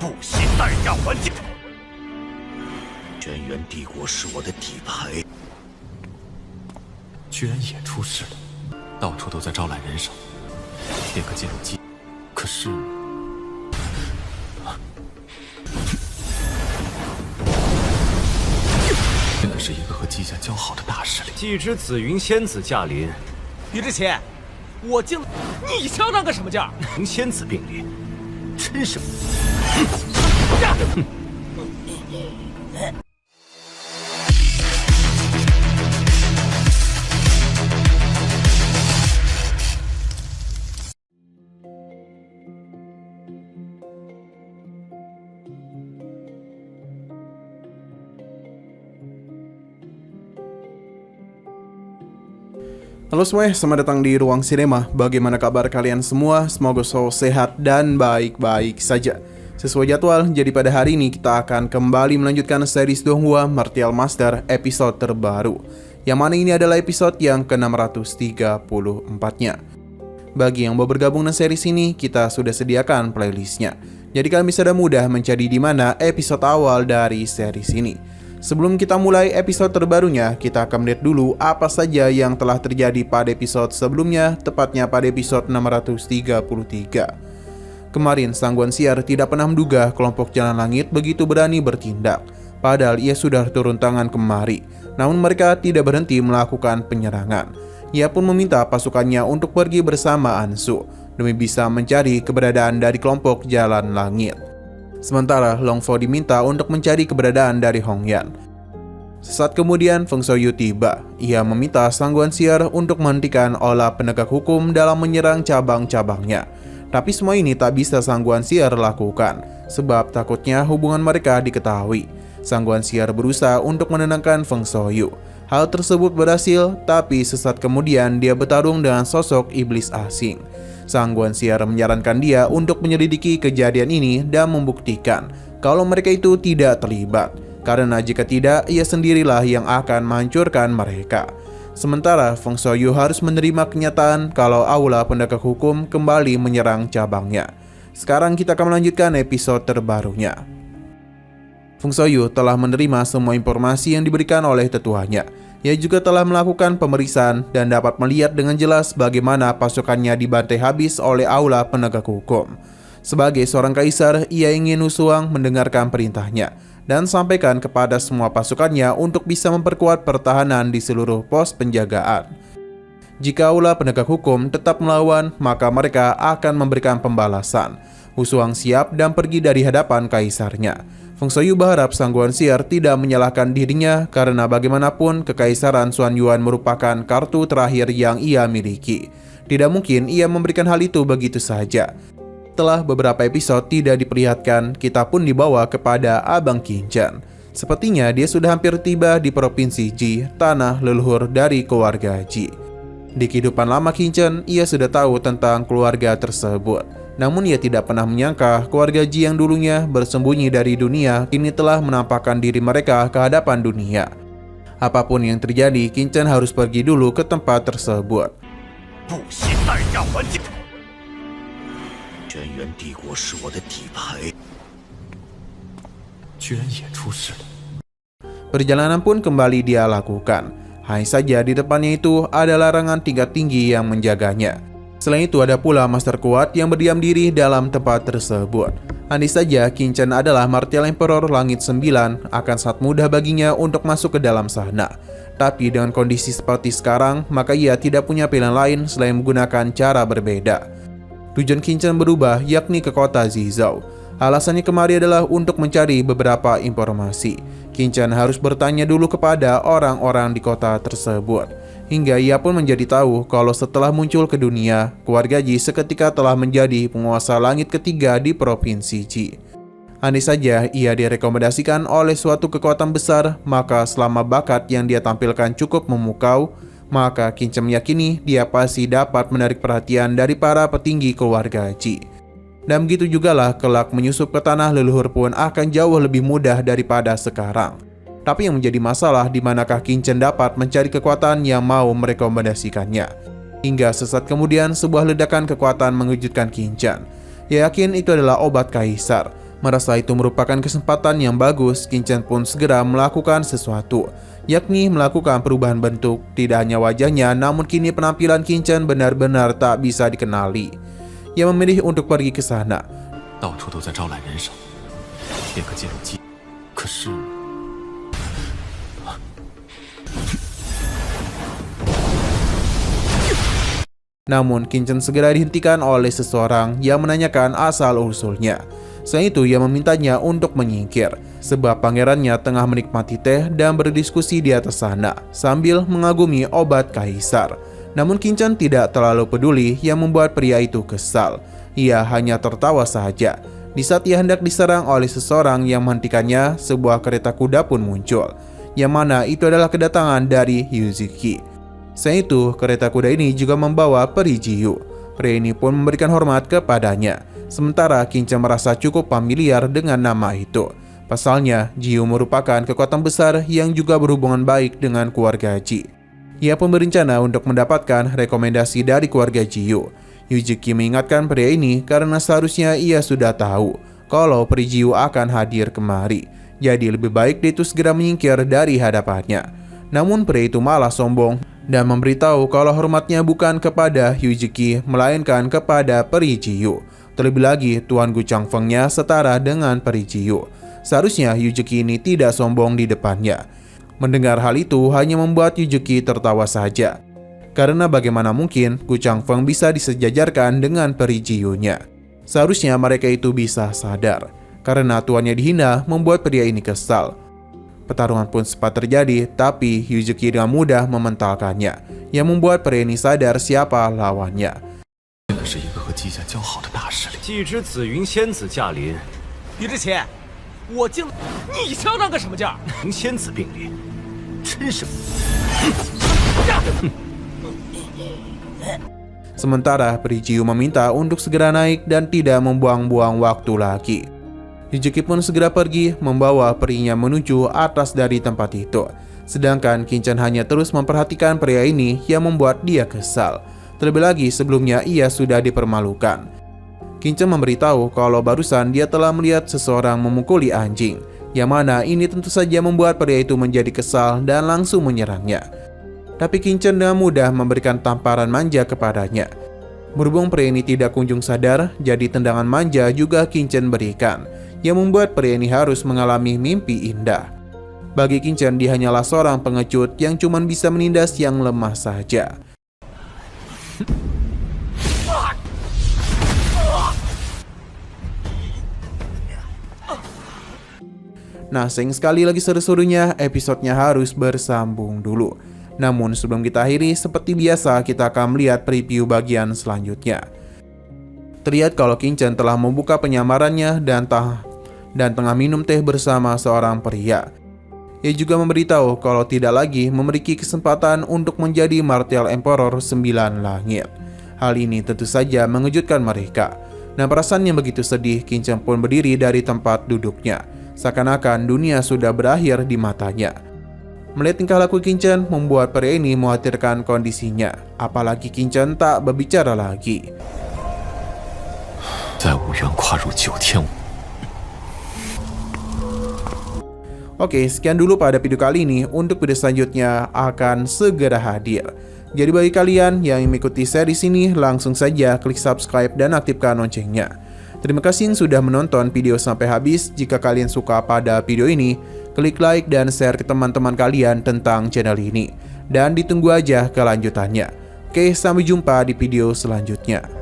不惜代价还击。轩辕帝国是我的底牌，居然也出事了，到处都在招揽人手，练个接入机，可是。 真的是一个和姬家交好的大势力。既知紫云仙子驾临，于之前，我竟……你嚣张个什么劲儿？云仙子并临，真是……Halo semuanya, selamat datang di Ruang Sinema. Bagaimana kabar kalian semua? Semoga selalu sehat dan baik-baik saja. Sesuai jadwal, jadi pada hari ini kita akan kembali melanjutkan series Donghua Martial Master episode terbaru, yang mana ini adalah episode yang ke-634-nya. Bagi yang mau bergabung dengan series ini, kita sudah sediakan playlistnya. Jadi kalian bisa mudah mencari di mana episode awal dari series ini. Sebelum kita mulai episode terbarunya, kita akan melihat dulu apa saja yang telah terjadi pada episode sebelumnya, tepatnya pada episode 633. Kemarin, Sangguan Siar tidak pernah menduga kelompok Jalan Langit begitu berani bertindak, padahal ia sudah turun tangan kemari. Namun mereka tidak berhenti melakukan penyerangan. Ia pun meminta pasukannya untuk pergi bersama Ansu, demi bisa mencari keberadaan dari kelompok Jalan Langit. Sementara Long Fo diminta untuk mencari keberadaan dari Hong Yan. Sesaat kemudian Feng Xiaoyu tiba. Ia meminta Sangguan Siar untuk menghentikan olah penegak hukum dalam menyerang cabang-cabangnya. Tapi semua ini tak bisa Sangguan Siar lakukan, sebab takutnya hubungan mereka diketahui. Sangguan Siar berusaha untuk menenangkan Feng Xiaoyu. Hal tersebut berhasil, tapi sesaat kemudian dia bertarung dengan sosok iblis asing. Sangguan Siar menyarankan dia untuk menyelidiki kejadian ini dan membuktikan kalau mereka itu tidak terlibat, karena jika tidak, ia sendirilah yang akan menghancurkan mereka. Sementara Feng Xiaoyu harus menerima kenyataan kalau aula penegak hukum kembali menyerang cabangnya. Sekarang kita akan melanjutkan episode terbarunya. Feng Xiaoyu telah menerima semua informasi yang diberikan oleh tetuanya. Ia juga telah melakukan pemeriksaan dan dapat melihat dengan jelas bagaimana pasukannya dibantai habis oleh aula penegak hukum. Sebagai seorang kaisar, ia ingin Wushuang mendengarkan perintahnya dan sampaikan kepada semua pasukannya untuk bisa memperkuat pertahanan di seluruh pos penjagaan. Jika aula penegak hukum tetap melawan, maka mereka akan memberikan pembalasan. Wushuang siap dan pergi dari hadapan kaisarnya. Feng Xiaoyu berharap Sangguan Siar tidak menyalahkan dirinya karena bagaimanapun Kekaisaran Xuan Yuan merupakan kartu terakhir yang ia miliki. Tidak mungkin ia memberikan hal itu begitu saja. Setelah beberapa episode tidak diperlihatkan, kita pun dibawa kepada Abang Qin. Sepertinya dia sudah hampir tiba di Provinsi Ji, tanah leluhur dari keluarga Ji. Di kehidupan lama Qin, ia sudah tahu tentang keluarga tersebut. Namun ia tidak pernah menyangka keluarga Ji yang dulunya bersembunyi dari dunia kini telah menampakkan diri mereka ke hadapan dunia. Apapun yang terjadi, Qin harus pergi dulu ke tempat tersebut. Perjalanan pun kembali dia lakukan. Hanya saja di depannya itu ada larangan tingkat tinggi yang menjaganya. Selain itu ada pula master kuat yang berdiam diri dalam tempat tersebut. Andai saja Qin adalah Martial Emperor Langit 9, akan sangat mudah baginya untuk masuk ke dalam sana. Tapi dengan kondisi seperti sekarang, maka ia tidak punya pilihan lain selain menggunakan cara berbeda. Tujuan Qin berubah, yakni ke kota Zizhou. Alasannya kemari adalah untuk mencari beberapa informasi. Qin harus bertanya dulu kepada orang-orang di kota tersebut. Hingga ia pun menjadi tahu kalau setelah muncul ke dunia, keluarga Ji seketika telah menjadi penguasa langit ketiga di Provinsi Ji. Andai saja ia direkomendasikan oleh suatu kekuatan besar, maka selama bakat yang dia tampilkan cukup memukau, maka Qin meyakini dia pasti dapat menarik perhatian dari para petinggi keluarga Ji. Dan begitu jugalah kelak menyusup ke tanah leluhur pun akan jauh lebih mudah daripada sekarang. Tapi yang menjadi masalah di manakah Qin dapat mencari kekuatan yang mau merekomendasikannya. Hingga sesaat kemudian sebuah ledakan kekuatan mengejutkan Qin. Ia yakin itu adalah obat kaisar. Merasa itu merupakan kesempatan yang bagus, Qin-Chen pun segera melakukan sesuatu, yakni melakukan perubahan bentuk. Tidak hanya wajahnya, namun kini penampilan Qin-Chen benar-benar tak bisa dikenali. Ia memilih untuk pergi ke sana. 到处都在招揽人手，变个记录机。可是， Namun Qin-Chen segera dihentikan oleh seseorang yang menanyakan asal-usulnya. Selain itu ia memintanya untuk menyingkir, sebab pangerannya tengah menikmati teh dan berdiskusi di atas sana sambil mengagumi obat kaisar. Namun Qin-Chen tidak terlalu peduli, yang membuat pria itu kesal. Ia hanya tertawa saja. Di saat ia hendak diserang oleh seseorang yang menghentikannya, sebuah kereta kuda pun muncul, yang mana itu adalah kedatangan dari Yuzuki. Selain itu, kereta kuda ini juga membawa peri Jiyu. Pria ini pun memberikan hormat kepadanya. Sementara Qin-Chen merasa cukup familiar dengan nama itu. Pasalnya, Jiyu merupakan kekuatan besar yang juga berhubungan baik dengan keluarga Ji. Ia pun berencana untuk mendapatkan rekomendasi dari keluarga Jiyu. Yuzuki mengingatkan pria ini karena seharusnya ia sudah tahu kalau peri Jiyu akan hadir kemari. Jadi lebih baik dia itu segera menyingkir dari hadapannya. Namun pria itu malah sombong dan memberitahu kalau hormatnya bukan kepada Yuzuki, melainkan kepada peri Jiyu. Terlebih lagi, Tuan Gu Changfengnya setara dengan peri Jiyu. Seharusnya Yuzuki ini tidak sombong di depannya. Mendengar hal itu hanya membuat Yuzuki tertawa saja. Karena bagaimana mungkin Gu Changfeng bisa disejajarkan dengan peri Jiyu-nya. Seharusnya mereka itu bisa sadar. Karena tuannya dihina membuat pria ini kesal. Pertarungan pun sempat terjadi, tapi Yuzuki dengan mudah mementalkannya, yang membuat pria ini sadar siapa lawannya. 真的是一个和姬家交好的大势力。 既知紫云仙子驾临， 李志奇，我竟……你嚣张个什么劲儿？ 云仙子并临，真是…… Sementara peri Jiyu meminta untuk segera naik dan tidak membuang-buang waktu lagi. Yuzuki pun segera pergi membawa perinya menuju atas dari tempat itu. Sedangkan Qin-Chen hanya terus memperhatikan pria ini yang membuat dia kesal. Terlebih lagi sebelumnya ia sudah dipermalukan. Qin-Chen memberitahu kalau barusan dia telah melihat seseorang memukuli anjing, yang mana ini tentu saja membuat pria itu menjadi kesal dan langsung menyerangnya. Tapi Qin-Chen dengan mudah memberikan tamparan manja kepadanya. Berhubung pria ini tidak kunjung sadar, jadi tendangan manja juga Qin-Chen berikan, yang membuat pria ini harus mengalami mimpi indah. Bagi Qin-Chen, dia hanyalah seorang pengecut yang cuma bisa menindas yang lemah saja. Nah, sayang sekali lagi seru-serunya, episodenya harus bersambung dulu. Namun sebelum kita akhiri, seperti biasa kita akan melihat preview bagian selanjutnya. Terlihat kalau Qin-Chen telah membuka penyamarannya dan tengah minum teh bersama seorang pria. Ia juga memberitahu kalau tidak lagi memiliki kesempatan untuk menjadi Martial Emperor 9 Langit. Hal ini tentu saja mengejutkan mereka. Nah, perasaan yang begitu sedih, Qin-Chen pun berdiri dari tempat duduknya. Seakan-akan dunia sudah berakhir di matanya. Melihat tingkah laku Qin-Chen membuat pria ini mengkhawatirkan kondisinya. Apalagi Qin-Chen tak berbicara lagi. 在五元跨入9天。 Oke, sekian dulu pada video kali ini. Untuk video selanjutnya akan segera hadir. Jadi bagi kalian yang mengikuti series ini, langsung saja klik subscribe dan aktifkan loncengnya. Terima kasih yang sudah menonton video sampai habis. Jika kalian suka pada video ini, klik like dan share ke teman-teman kalian tentang channel ini. Dan ditunggu aja kelanjutannya. Oke, sampai jumpa di video selanjutnya.